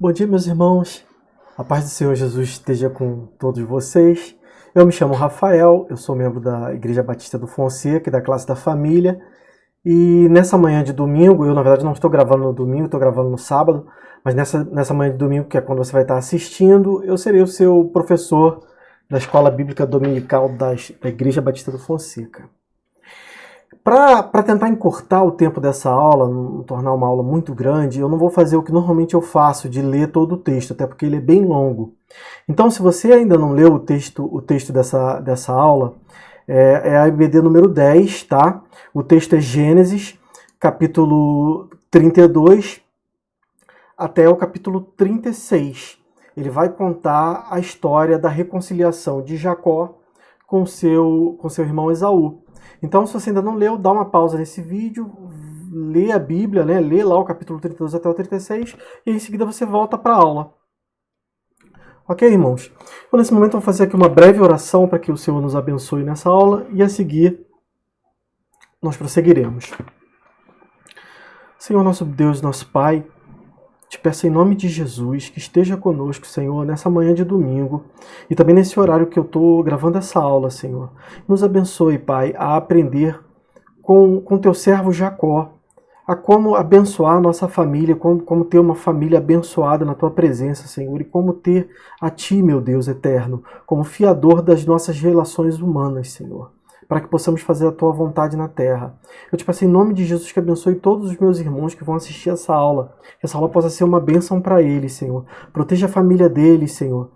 Bom dia, meus irmãos. A paz do Senhor Jesus esteja com todos vocês. Eu me chamo Rafael, eu sou membro da Igreja Batista do Fonseca, da classe da família. E nessa manhã de domingo, eu na verdade não estou gravando no domingo, estou gravando no sábado, mas nessa manhã de domingo, que é quando você vai estar assistindo, eu serei o seu professor da Escola Bíblica Dominical da Igreja Batista do Fonseca. Para tentar encurtar o tempo dessa aula, não tornar uma aula muito grande, eu não vou fazer o que normalmente eu faço, de ler todo o texto, até porque ele é bem longo. Então, se você ainda não leu o texto dessa aula, é a IBD número 10, tá? O texto é Gênesis, capítulo 32, até o capítulo 36. Ele vai contar a história da reconciliação de Jacó com seu irmão Esaú. Então, se você ainda não leu, dá uma pausa nesse vídeo, lê a Bíblia, né? Lê lá o capítulo 32 até o 36, e em seguida você volta para a aula. Ok, irmãos? Então, nesse momento, eu vou fazer aqui uma breve oração para que o Senhor nos abençoe nessa aula, e a seguir nós prosseguiremos. Senhor, nosso Deus, nosso Pai, te peço em nome de Jesus que esteja conosco, Senhor, nessa manhã de domingo e também nesse horário que eu estou gravando essa aula, Senhor. Nos abençoe, Pai, a aprender com teu servo Jacó, a como abençoar a nossa família, como ter uma família abençoada na tua presença, Senhor, e como ter a ti, meu Deus eterno, como fiador das nossas relações humanas, Senhor, para que possamos fazer a tua vontade na terra. Eu te peço em nome de Jesus que abençoe todos os meus irmãos que vão assistir essa aula, que essa aula possa ser uma bênção para eles, Senhor. Proteja a família deles, Senhor.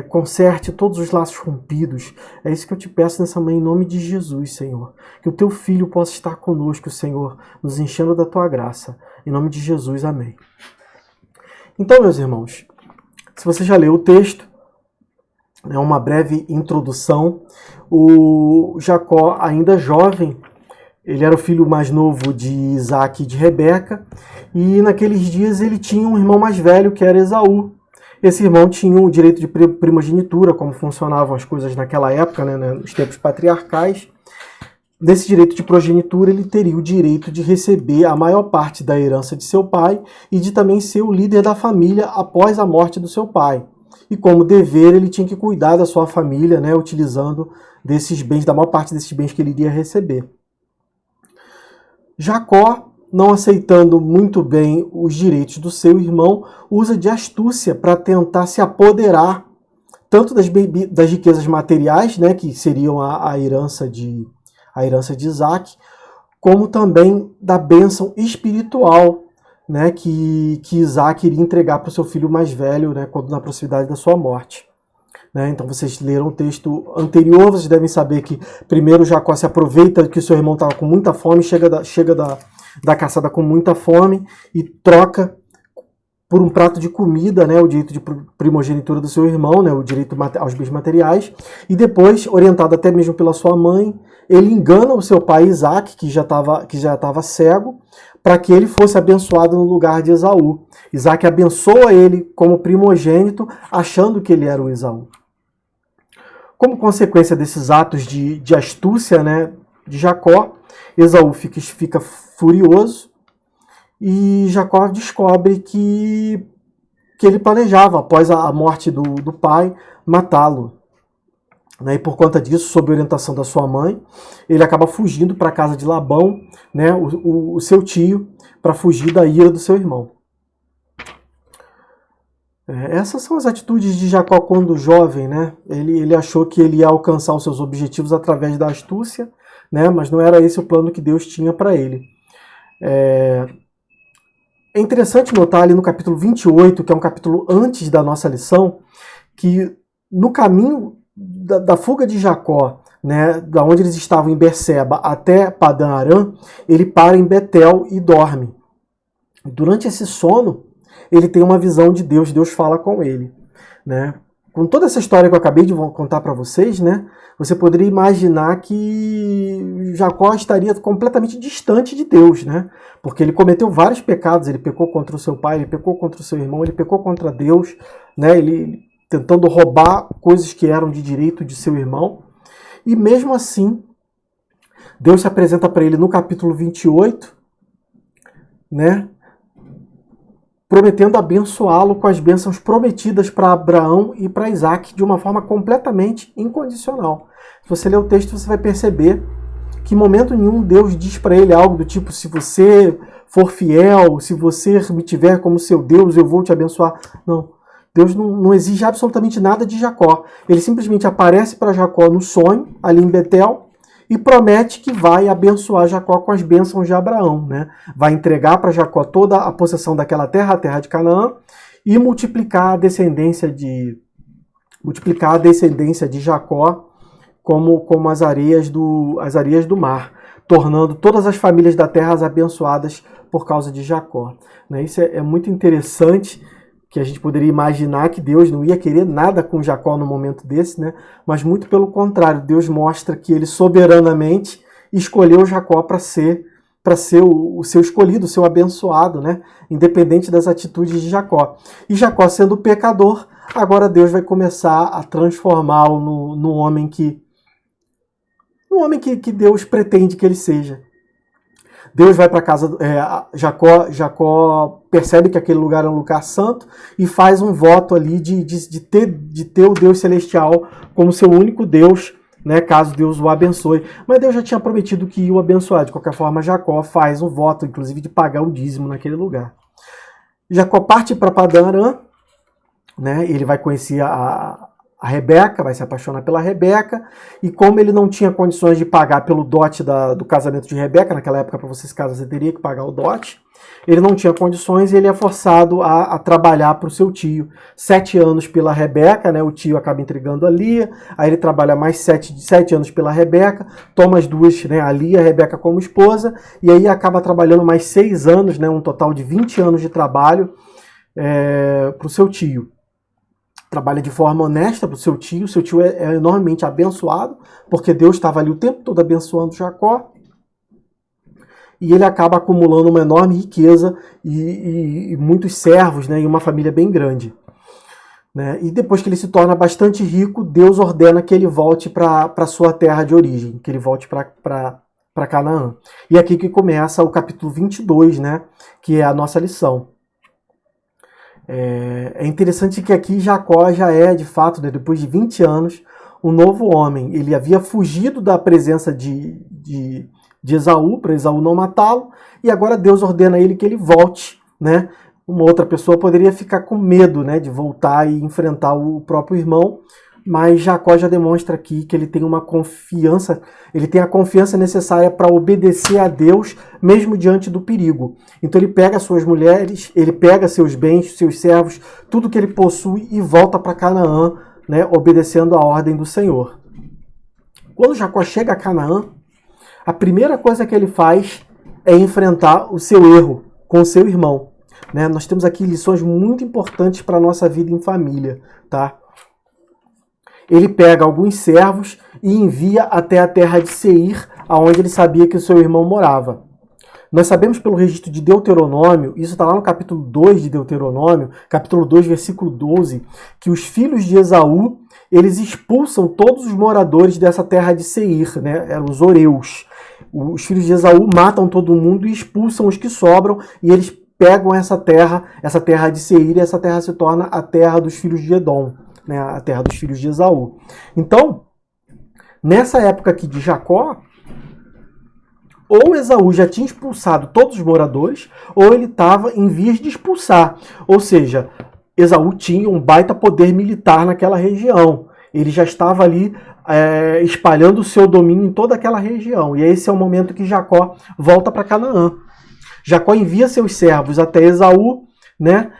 Conserte todos os laços rompidos. É isso que eu te peço nessa manhã, em nome de Jesus, Senhor. Que o teu Filho possa estar conosco, Senhor, nos enchendo da tua graça. Em nome de Jesus, amém. Então, meus irmãos, se você já leu o texto, é uma breve introdução. O Jacó, ainda jovem, ele era o filho mais novo de Isaac e de Rebeca, e naqueles dias ele tinha um irmão mais velho, que era Esaú. Esse irmão tinha o direito de primogenitura, como funcionavam as coisas naquela época, né, nos tempos patriarcais. Nesse direito de progenitura, ele teria o direito de receber a maior parte da herança de seu pai e de também ser o líder da família após a morte do seu pai. E como dever, ele tinha que cuidar da sua família, né, utilizando desses bens, da maior parte desses bens que ele iria receber. Jacó, não aceitando muito bem os direitos do seu irmão, usa de astúcia para tentar se apoderar tanto das riquezas materiais, né, que seriam a herança de Isaac, como também da bênção espiritual, né, que Isaac iria entregar para o seu filho mais velho, né, quando na proximidade da sua morte. Né? Então vocês leram o texto anterior, vocês devem saber que primeiro Jacó se aproveita que o seu irmão estava com muita fome, chega da caçada com muita fome e troca por um prato de comida, né, o direito de primogenitura do seu irmão, né, o direito aos bens materiais, e depois, orientado até mesmo pela sua mãe, ele engana o seu pai Isaac, que já estava cego, para que ele fosse abençoado no lugar de Esaú. Isaac abençoa ele como primogênito, achando que ele era o Esaú. Como consequência desses atos de astúcia, né, de Jacó, Esaú fica furioso e Jacó descobre que ele planejava, após a morte do pai, matá-lo. Né, e por conta disso, sob orientação da sua mãe, ele acaba fugindo para a casa de Labão, né, o seu tio, para fugir da ira do seu irmão. Essas são as atitudes de Jacó quando jovem, né? Ele achou que ele ia alcançar os seus objetivos através da astúcia, né, mas não era esse o plano que Deus tinha para ele. É interessante notar ali no capítulo 28, que é um capítulo antes da nossa lição, que no caminho da fuga de Jacó, né, da onde eles estavam em Berseba até Padã Arã, ele para em Betel e dorme. Durante esse sono, ele tem uma visão de Deus, Deus fala com ele. Né? Com toda essa história que eu acabei de contar para vocês, né, você poderia imaginar que Jacó estaria completamente distante de Deus, né? Porque ele cometeu vários pecados, ele pecou contra o seu pai, ele pecou contra o seu irmão, ele pecou contra Deus, né? Ele tentando roubar coisas que eram de direito de seu irmão. E mesmo assim, Deus se apresenta para ele no capítulo 28, né? prometendo abençoá-lo com as bênçãos prometidas para Abraão e para Isaac de uma forma completamente incondicional. Se você ler o texto, você vai perceber que em momento nenhum Deus diz para ele algo do tipo: se você for fiel, se você me tiver como seu Deus, eu vou te abençoar. Não. Deus não exige absolutamente nada de Jacó. Ele simplesmente aparece para Jacó no sonho, ali em Betel, e promete que vai abençoar Jacó com as bênçãos de Abraão, né? Vai entregar para Jacó toda a possessão daquela terra, a terra de Canaã, e multiplicar a descendência de Jacó como as areias do mar, tornando todas as famílias da terra abençoadas por causa de Jacó. Né? Isso é muito interessante, que a gente poderia imaginar que Deus não ia querer nada com Jacó no momento desse, né? Mas muito pelo contrário, Deus mostra que ele soberanamente escolheu Jacó para ser o seu escolhido, o seu abençoado, né? Independente das atitudes de Jacó. E Jacó, sendo pecador, agora Deus vai começar a transformá-lo no homem que Deus pretende que ele seja. Deus vai para casa, Jacó percebe que aquele lugar é um lugar santo e faz um voto ali de ter o Deus celestial como seu único Deus, né, caso Deus o abençoe. Mas Deus já tinha prometido que ia o abençoar. De qualquer forma, Jacó faz um voto, inclusive, de pagar o dízimo naquele lugar. Jacó parte para Padã Arã, né, ele vai conhecer a Rebeca, vai se apaixonar pela Rebeca, e como ele não tinha condições de pagar pelo dote do casamento de Rebeca, naquela época para você se casar você teria que pagar o dote, ele não tinha condições e ele é forçado a trabalhar para o seu tio. 7 anos pela Rebeca, né, o tio acaba entregando a Lia, aí ele trabalha mais 7 anos pela Rebeca, toma as duas, né, a Lia e a Rebeca como esposa, e aí acaba trabalhando mais 6 anos, né, um total de 20 anos de trabalho para o seu tio. Trabalha de forma honesta para o seu tio é enormemente abençoado, porque Deus estava ali o tempo todo abençoando Jacó, e ele acaba acumulando uma enorme riqueza e muitos servos, né, e uma família bem grande. Né? E depois que ele se torna bastante rico, Deus ordena que ele volte para a sua terra de origem, que ele volte para Canaã. E é aqui que começa o capítulo 22, né, que é a nossa lição. É interessante que aqui Jacó já é, de fato, né, depois de 20 anos, um novo homem. Ele havia fugido da presença de Esaú, para Esaú não matá-lo, e agora Deus ordena a ele que ele volte. Né? Uma outra pessoa poderia ficar com medo, né, de voltar e enfrentar o próprio irmão, mas Jacó já demonstra aqui que ele tem uma confiança, ele tem a confiança necessária para obedecer a Deus, mesmo diante do perigo. Então ele pega suas mulheres, ele pega seus bens, seus servos, tudo que ele possui e volta para Canaã, né, obedecendo a ordem do Senhor. Quando Jacó chega a Canaã, a primeira coisa que ele faz é enfrentar o seu erro com o seu irmão. Né? Nós temos aqui lições muito importantes para a nossa vida em família, tá? Ele pega alguns servos e envia até a terra de Seir, aonde ele sabia que o seu irmão morava. Nós sabemos pelo registro de Deuteronômio, isso está lá no capítulo 2 de Deuteronômio, capítulo 2, versículo 12, que os filhos de Esaú, eles expulsam todos os moradores dessa terra de Seir, né? Eram os Oreus. Os filhos de Esaú matam todo mundo e expulsam os que sobram, e eles pegam essa terra de Seir, e essa terra se torna a terra dos filhos de Edom. Né, a terra dos filhos de Esaú. Então, nessa época aqui de Jacó, ou Esaú já tinha expulsado todos os moradores, ou ele estava em vias de expulsar. Ou seja, Esaú tinha um baita poder militar naquela região. Ele já estava ali espalhando o seu domínio em toda aquela região. E esse é o momento que Jacó volta para Canaã. Jacó envia seus servos até Esaú, né?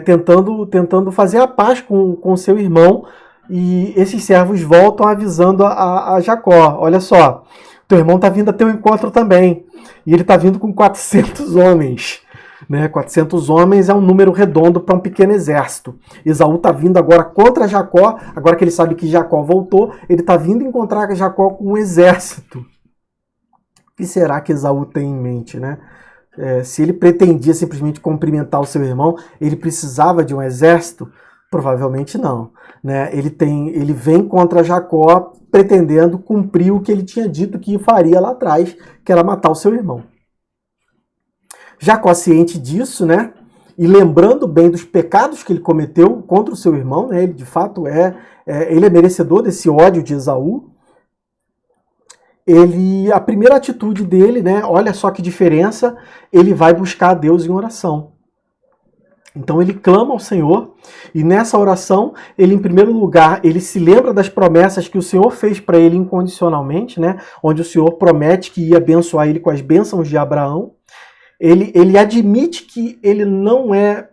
Tentando fazer a paz com seu irmão, e esses servos voltam avisando a Jacó: olha só, teu irmão está vindo a teu encontro também, e ele está vindo com 400 homens. Né? 400 homens é um número redondo para um pequeno exército. Esaú está vindo agora contra Jacó, agora que ele sabe que Jacó voltou, ele está vindo encontrar Jacó com um exército. O que será que Esaú tem em mente, né? Se ele pretendia simplesmente cumprimentar o seu irmão, ele precisava de um exército? Provavelmente não. Né? Ele vem contra Jacó pretendendo cumprir o que ele tinha dito que faria lá atrás, que era matar o seu irmão. Jacó, ciente disso, né? e lembrando bem dos pecados que ele cometeu contra o seu irmão, né? Ele de fato ele é merecedor desse ódio de Esaú. A primeira atitude dele, né? Olha só que diferença, ele vai buscar a Deus em oração. Então ele clama ao Senhor, e nessa oração, ele em primeiro lugar, ele se lembra das promessas que o Senhor fez para ele incondicionalmente, né? Onde o Senhor promete que ia abençoar ele com as bênçãos de Abraão. Ele admite que ele não é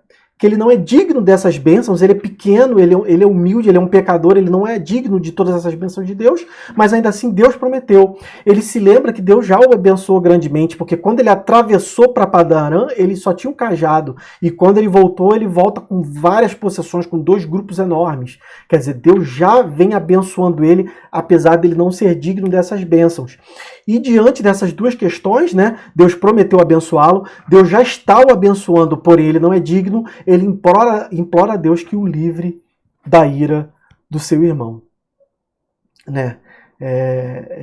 digno dessas bênçãos, ele é pequeno, ele é humilde, ele é um pecador, ele não é digno de todas essas bênçãos de Deus, mas ainda assim Deus prometeu. Ele se lembra que Deus já o abençoou grandemente, porque quando ele atravessou para Padan-Aram, ele só tinha um cajado, e quando ele voltou, ele volta com várias possessões, com 2 grupos enormes. Quer dizer, Deus já vem abençoando ele, apesar dele não ser digno dessas bênçãos. E diante dessas 2 questões, né, Deus prometeu abençoá-lo, Deus já está o abençoando, porém ele não é digno, ele implora a Deus que o livre da ira do seu irmão. Né?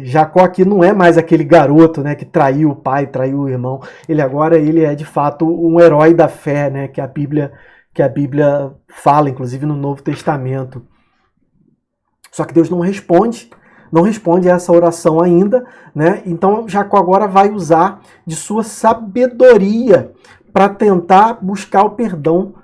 Jacó aqui não é mais aquele garoto, né, que traiu o pai, traiu o irmão. Ele agora é de fato um herói da fé, né, que a Bíblia fala, inclusive no Novo Testamento. Só que Deus não responde a essa oração ainda, né? Então Jacó agora vai usar de sua sabedoria para tentar buscar o perdão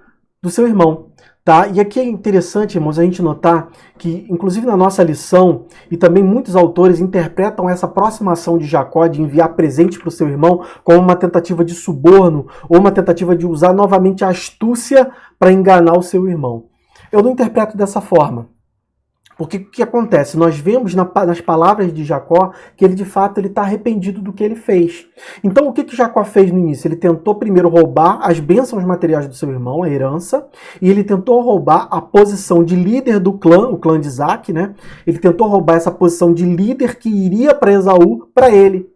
do seu irmão. Tá? E aqui é interessante, irmãos, a gente notar que, inclusive na nossa lição, e também muitos autores interpretam essa próxima ação de Jacó de enviar presente para o seu irmão como uma tentativa de suborno ou uma tentativa de usar novamente a astúcia para enganar o seu irmão. Eu não interpreto dessa forma. Porque o que acontece? Nós vemos nas palavras de Jacó que ele de fato está arrependido do que ele fez. Então o que Jacó fez no início? Ele tentou primeiro roubar as bênçãos materiais do seu irmão, a herança, e ele tentou roubar a posição de líder do clã, o clã de Isaac, né? Ele tentou roubar essa posição de líder que iria para Esaú, para ele.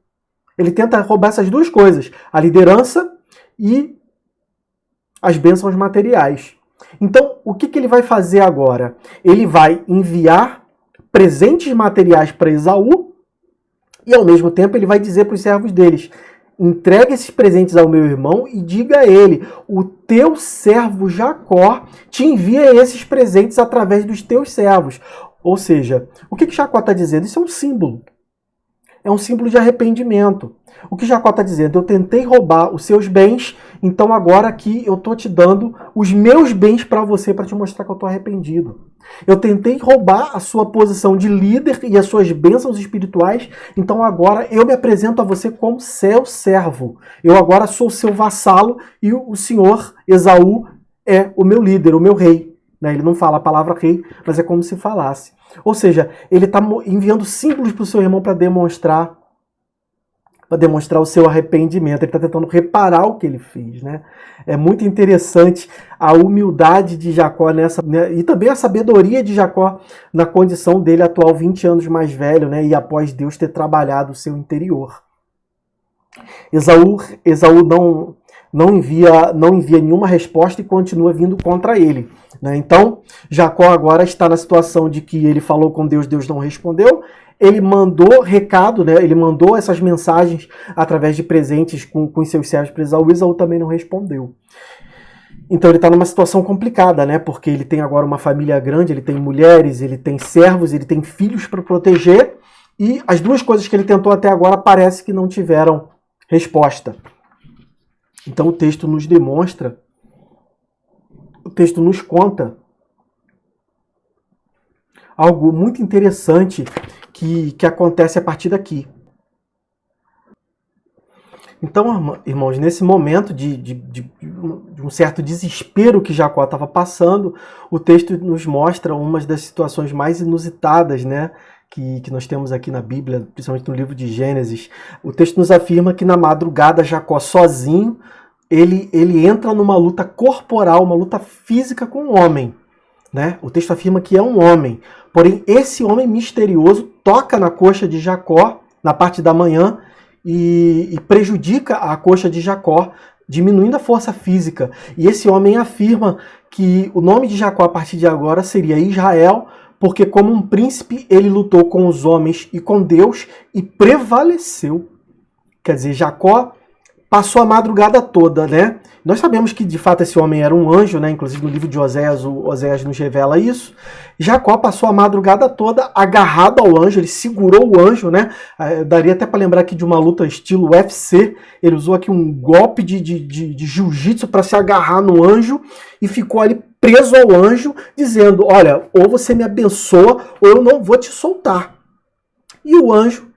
Ele tenta roubar essas 2 coisas, a liderança e as bênçãos materiais. Então, o que ele vai fazer agora? Ele vai enviar presentes materiais para Esaú e, ao mesmo tempo, ele vai dizer para os servos deles: entregue esses presentes ao meu irmão e diga a ele: o teu servo Jacó te envia esses presentes através dos teus servos. Ou seja, o que Jacó está dizendo? Isso é um símbolo. É um símbolo de arrependimento. O que Jacó está dizendo? Eu tentei roubar os seus bens, então agora aqui eu estou te dando os meus bens para você, para te mostrar que eu estou arrependido. Eu tentei roubar a sua posição de líder e as suas bênçãos espirituais, então agora eu me apresento a você como seu servo. Eu agora sou seu vassalo e o senhor Esaú é o meu líder, o meu rei. Ele não fala a palavra rei, mas é como se falasse. Ou seja, ele está enviando símbolos para o seu irmão para demonstrar o seu arrependimento. Ele está tentando reparar o que ele fez. Né? É muito interessante a humildade de Jacó nessa, né? E também a sabedoria de Jacó na condição dele atual, 20 anos mais velho, né? E após Deus ter trabalhado o seu interior. Esaú não envia nenhuma resposta e continua vindo contra ele. Né? Então, Jacó agora está na situação de que ele falou com Deus, Deus não respondeu. Ele mandou recado, né? Ele mandou essas mensagens através de presentes com os seus servos para Esaú. Esaú também não respondeu. Então ele está numa situação complicada, né? Porque ele tem agora uma família grande, ele tem mulheres, ele tem servos, ele tem filhos para proteger. E as 2 coisas que ele tentou até agora parece que não tiveram resposta. Então o texto nos demonstra, o texto nos conta algo muito interessante que acontece a partir daqui. Então, irmãos, nesse momento de um certo desespero que Jacó estava passando, o texto nos mostra uma das situações mais inusitadas, né, que nós temos aqui na Bíblia, principalmente no livro de Gênesis. O texto nos afirma que na madrugada Jacó sozinho, ele entra numa luta corporal, uma luta física com um homem. Né? O texto afirma que é um homem. Porém, esse homem misterioso toca na coxa de Jacó, na parte da manhã, e prejudica a coxa de Jacó, diminuindo a força física. E esse homem afirma que o nome de Jacó a partir de agora seria Israel, porque como um príncipe ele lutou com os homens e com Deus e prevaleceu. Quer dizer, Jacó passou a madrugada toda, né? Nós sabemos que de fato esse homem era um anjo, né? Inclusive no livro de Oséias, o Oséias nos revela isso. Jacó passou a madrugada toda agarrado ao anjo, ele segurou o anjo, né? Daria até para lembrar aqui de uma luta estilo UFC. Ele usou aqui um golpe de jiu-jitsu para se agarrar no anjo e ficou ali preso ao anjo, dizendo: olha, ou você me abençoa ou eu não vou te soltar. E o anjo,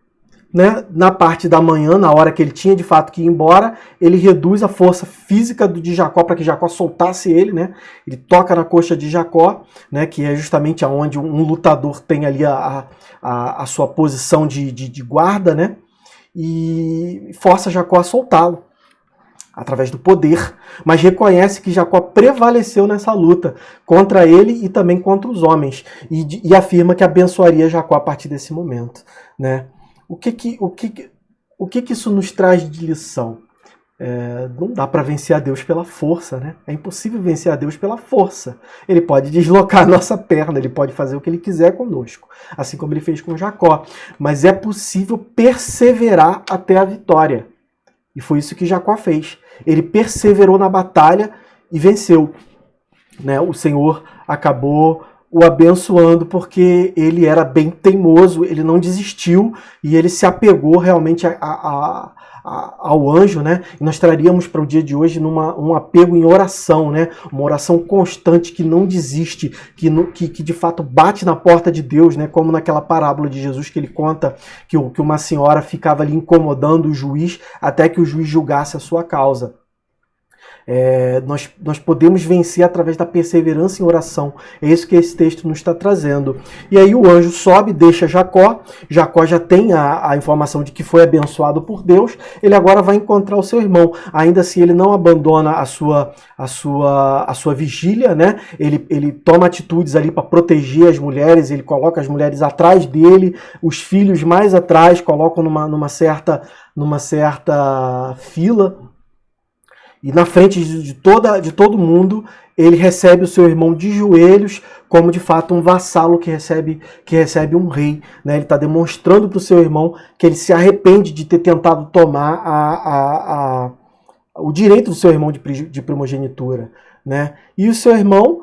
né, na parte da manhã, na hora que ele tinha de fato que ir embora, ele reduz a força física de Jacó para que Jacó soltasse ele, né? Ele toca na coxa de Jacó, né, que é justamente aonde um lutador tem ali a sua posição de guarda, né? E força Jacó a soltá-lo através do poder, mas reconhece que Jacó prevaleceu nessa luta contra ele e também contra os homens, e afirma que abençoaria Jacó a partir desse momento, né? O que isso nos traz de lição? Não dá para vencer a Deus pela força, né? É impossível vencer a Deus pela força. Ele pode deslocar a nossa perna, ele pode fazer o que ele quiser conosco, assim como ele fez com Jacó. Mas é possível perseverar até a vitória. E foi isso que Jacó fez. Ele perseverou na batalha e venceu, né? O Senhor acabou o abençoando porque ele era bem teimoso, ele não desistiu e ele se apegou realmente ao anjo, né? E nós traríamos para o dia de hoje um apego em oração, né? Uma oração constante que não desiste, que de fato bate na porta de Deus, né? Como naquela parábola de Jesus que ele conta que uma senhora ficava ali incomodando o juiz até que o juiz julgasse a sua causa. Nós podemos vencer através da perseverança em oração. É isso que esse texto nos está trazendo. E aí o anjo sobe, deixa Jacó. Jacó já tem a informação de que foi abençoado por Deus. Ele agora vai encontrar o seu irmão. Ainda assim, ele não abandona a sua vigília, né? Ele toma atitudes ali para proteger as mulheres. Ele coloca as mulheres atrás dele, os filhos mais atrás, colocam numa certa fila. E na frente de todo mundo, ele recebe o seu irmão de joelhos, como de fato um vassalo que recebe um rei, né? Ele está demonstrando para o seu irmão que ele se arrepende de ter tentado tomar o direito do seu irmão de primogenitura, né? E o seu irmão,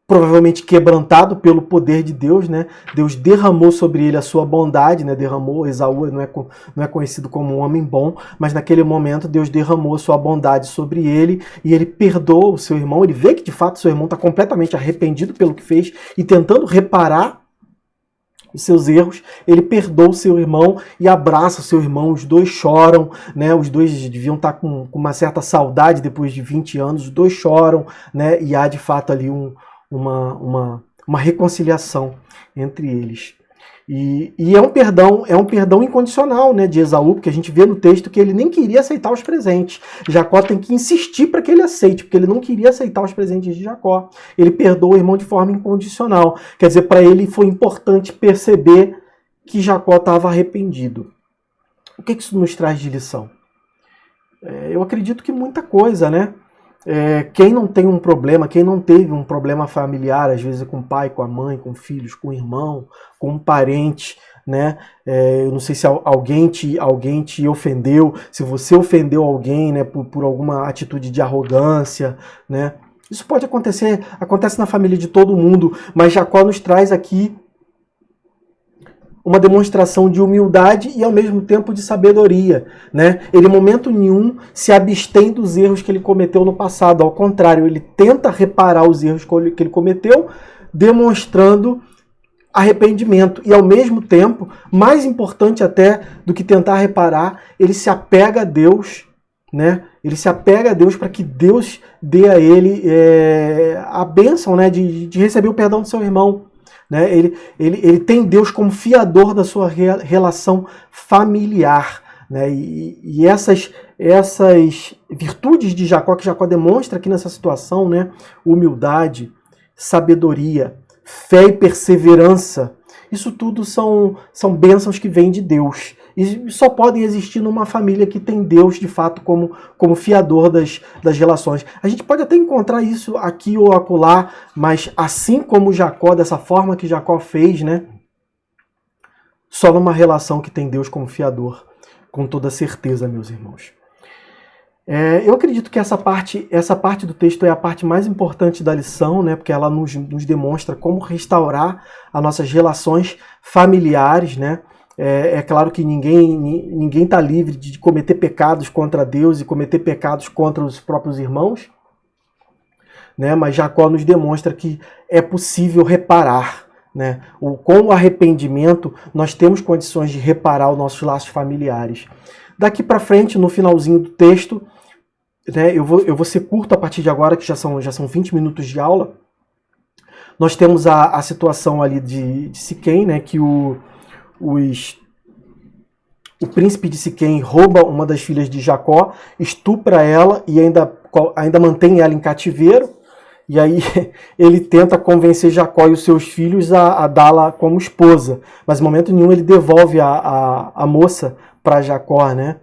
provavelmente quebrantado pelo poder de Deus, né? Deus derramou sobre ele a sua bondade, né? Esaú não é conhecido como um homem bom, mas naquele momento Deus derramou a sua bondade sobre ele e ele perdoa o seu irmão. Ele vê que de fato seu irmão está completamente arrependido pelo que fez e tentando reparar os seus erros. Ele perdoa o seu irmão e abraça o seu irmão. Os dois choram, né? Os dois deviam estar com uma certa saudade depois de 20 anos. Os dois choram, né? E há de fato ali uma reconciliação entre eles. E é um perdão incondicional, né, de Esaú, porque a gente vê no texto que ele nem queria aceitar os presentes. Jacó tem que insistir para que ele aceite, porque ele não queria aceitar os presentes de Jacó. Ele perdoa o irmão de forma incondicional. Quer dizer, para ele foi importante perceber que Jacó estava arrependido. O que isso nos traz de lição? Eu acredito que muita coisa, né? Quem não tem um problema, quem não teve um problema familiar, às vezes com o pai, com a mãe, com filhos, com o irmão, com um parente, né? Eu não sei se alguém te ofendeu, se você ofendeu alguém, né, por alguma atitude de arrogância, né? Isso pode acontecer, acontece na família de todo mundo, mas Jacó nos traz aqui uma demonstração de humildade e ao mesmo tempo de sabedoria, né? Ele em momento nenhum se abstém dos erros que ele cometeu no passado, ao contrário, ele tenta reparar os erros que ele cometeu, demonstrando arrependimento e ao mesmo tempo, mais importante até do que tentar reparar, ele se apega a Deus, né? Ele se apega a Deus para que Deus dê a ele a bênção, né, de receber o perdão do seu irmão. Né? Ele tem Deus como fiador da sua relação familiar. Né? E essas virtudes de Jacó, que Jacó demonstra aqui nessa situação, né? Humildade, sabedoria, fé e perseverança, isso tudo são bênçãos que vêm de Deus. E só podem existir numa família que tem Deus, de fato, como fiador das relações. A gente pode até encontrar isso aqui ou acolá, mas assim como Jacó, dessa forma que Jacó fez, né? Só numa relação que tem Deus como fiador. com toda certeza, meus irmãos. Eu acredito que essa parte do texto é a parte mais importante da lição, né? Porque ela nos demonstra como restaurar as nossas relações familiares, né? É claro que ninguém está livre de cometer pecados contra Deus e cometer pecados contra os próprios irmãos, né? Mas Jacó nos demonstra que é possível reparar, né? Com o arrependimento, nós temos condições de reparar os nossos laços familiares. Daqui para frente, no finalzinho do texto, né, eu vou ser curto a partir de agora, que já são 20 minutos de aula. Nós temos a situação ali de Siquém, né, que o príncipe de Siquém rouba uma das filhas de Jacó, estupra ela e ainda mantém ela em cativeiro. E aí ele tenta convencer Jacó e os seus filhos a dá-la como esposa. Mas em momento nenhum ele devolve a moça para Jacó, né?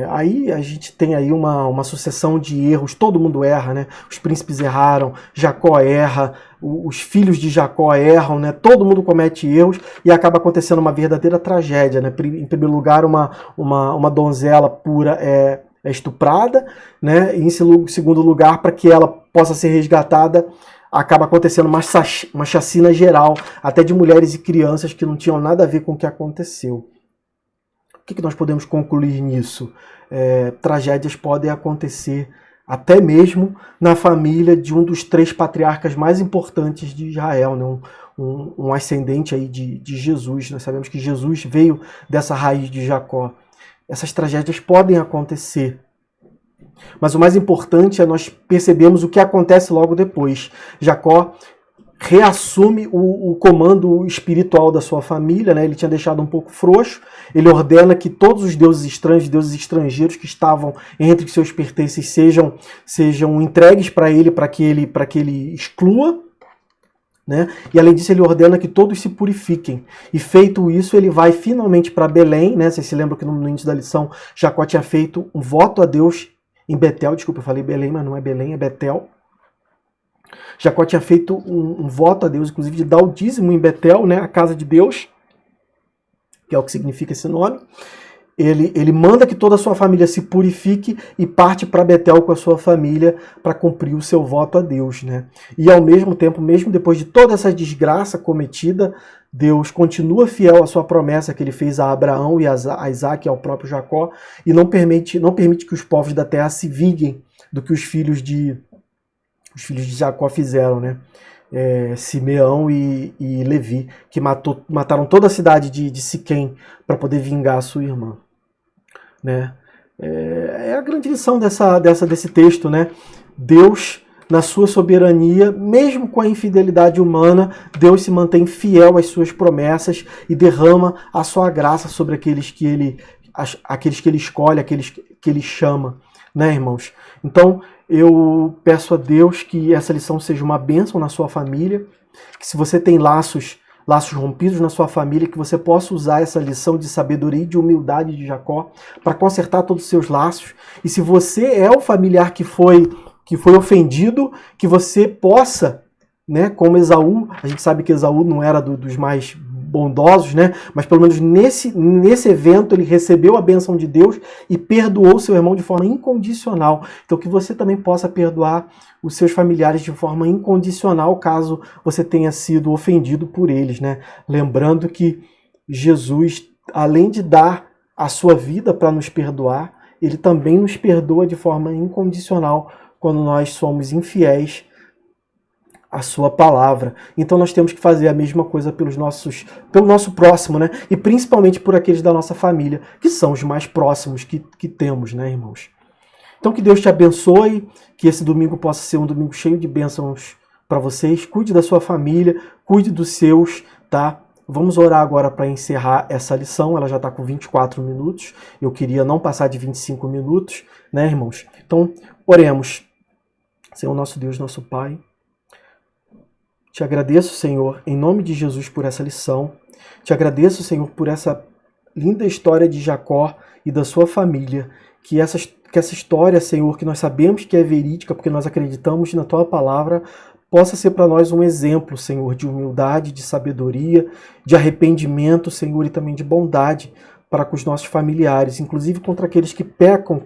Aí a gente tem aí uma sucessão de erros, todo mundo erra, né? Os príncipes erraram, Jacó erra, os filhos de Jacó erram, né? Todo mundo comete erros e acaba acontecendo uma verdadeira tragédia, né? Em primeiro lugar, uma donzela pura é estuprada, né? E em segundo lugar, para que ela possa ser resgatada, acaba acontecendo uma chacina geral, até de mulheres e crianças que não tinham nada a ver com o que aconteceu. O que nós podemos concluir nisso? Tragédias podem acontecer até mesmo na família de um dos 3 patriarcas mais importantes de Israel, né? Um ascendente aí de Jesus. Nós sabemos que Jesus veio dessa raiz de Jacó. Essas tragédias podem acontecer. Mas o mais importante é nós percebermos o que acontece logo depois. Jacó reassume o comando espiritual da sua família, né? Ele tinha deixado um pouco frouxo. Ele ordena que todos os deuses estrangeiros que estavam entre seus pertences sejam entregues para que ele exclua, né? E além disso ele ordena que todos se purifiquem. E feito isso, ele vai finalmente para Belém, né? Vocês se lembram que no início da lição Jacó tinha feito um voto a Deus em Betel. Desculpa, eu falei Belém, mas não é Belém, é Betel. Jacó tinha feito um voto a Deus, inclusive de dar o dízimo em Betel, né, a casa de Deus, que é o que significa esse nome. Ele manda que toda a sua família se purifique e parte para Betel com a sua família para cumprir o seu voto a Deus, né? E ao mesmo tempo, mesmo depois de toda essa desgraça cometida, Deus continua fiel à sua promessa que ele fez a Abraão e a Isaac e ao próprio Jacó, e não permite que os povos da terra se viguem do que os filhos de Jacó fizeram, né? Simeão e Levi, que mataram toda a cidade de Siquém para poder vingar a sua irmã, né? É a grande lição desse texto, né? Deus, na sua soberania, mesmo com a infidelidade humana, Deus se mantém fiel às suas promessas e derrama a sua graça sobre aqueles que ele escolhe, aqueles que ele chama, né, irmãos? Então, eu peço a Deus que essa lição seja uma bênção na sua família, que se você tem laços rompidos na sua família, que você possa usar essa lição de sabedoria e de humildade de Jacó para consertar todos os seus laços. E se você é o familiar que foi ofendido, que você possa, né, como Esaú, a gente sabe que Esaú não era dos mais bondosos, né? Mas pelo menos nesse evento ele recebeu a bênção de Deus e perdoou seu irmão de forma incondicional. Então que você também possa perdoar os seus familiares de forma incondicional caso você tenha sido ofendido por eles, né? Lembrando que Jesus, além de dar a sua vida para nos perdoar, ele também nos perdoa de forma incondicional quando nós somos infiéis a sua palavra. Então nós temos que fazer a mesma coisa pelo nosso próximo, né? E principalmente por aqueles da nossa família, que são os mais próximos que temos, né, irmãos? Então que Deus te abençoe, que esse domingo possa ser um domingo cheio de bênçãos para vocês. Cuide da sua família, cuide dos seus, tá? Vamos orar agora para encerrar essa lição. Ela já está com 24 minutos. Eu queria não passar de 25 minutos, né, irmãos? Então, oremos. Senhor, nosso Deus, nosso Pai, te agradeço, Senhor, em nome de Jesus por essa lição. Te agradeço, Senhor, por essa linda história de Jacó e da sua família. Que essa história, Senhor, que nós sabemos que é verídica, porque nós acreditamos na Tua palavra, possa ser para nós um exemplo, Senhor, de humildade, de sabedoria, de arrependimento, Senhor, e também de bondade, para com os nossos familiares, inclusive contra aqueles que pecam,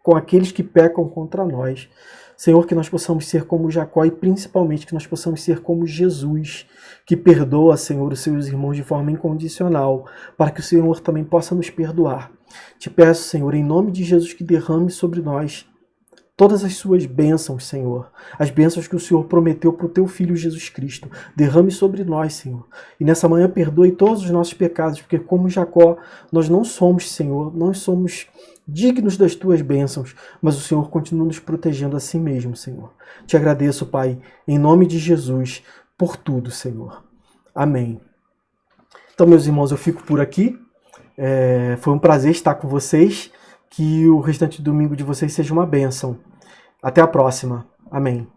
com aqueles que pecam contra nós. Senhor, que nós possamos ser como Jacó e principalmente que nós possamos ser como Jesus, que perdoa, Senhor, os seus irmãos de forma incondicional, para que o Senhor também possa nos perdoar. Te peço, Senhor, em nome de Jesus, que derrame sobre nós todas as suas bênçãos, Senhor. As bênçãos que o Senhor prometeu para o teu Filho Jesus Cristo. Derrame sobre nós, Senhor. E nessa manhã perdoe todos os nossos pecados, porque como Jacó, nós não somos, Senhor, nós somos dignos das tuas bênçãos, mas o Senhor continua nos protegendo assim mesmo, Senhor. Te agradeço, Pai, em nome de Jesus, por tudo, Senhor. Amém. Então, meus irmãos, eu fico por aqui. Foi um prazer estar com vocês. Que o restante do domingo de vocês seja uma bênção. Até a próxima. Amém.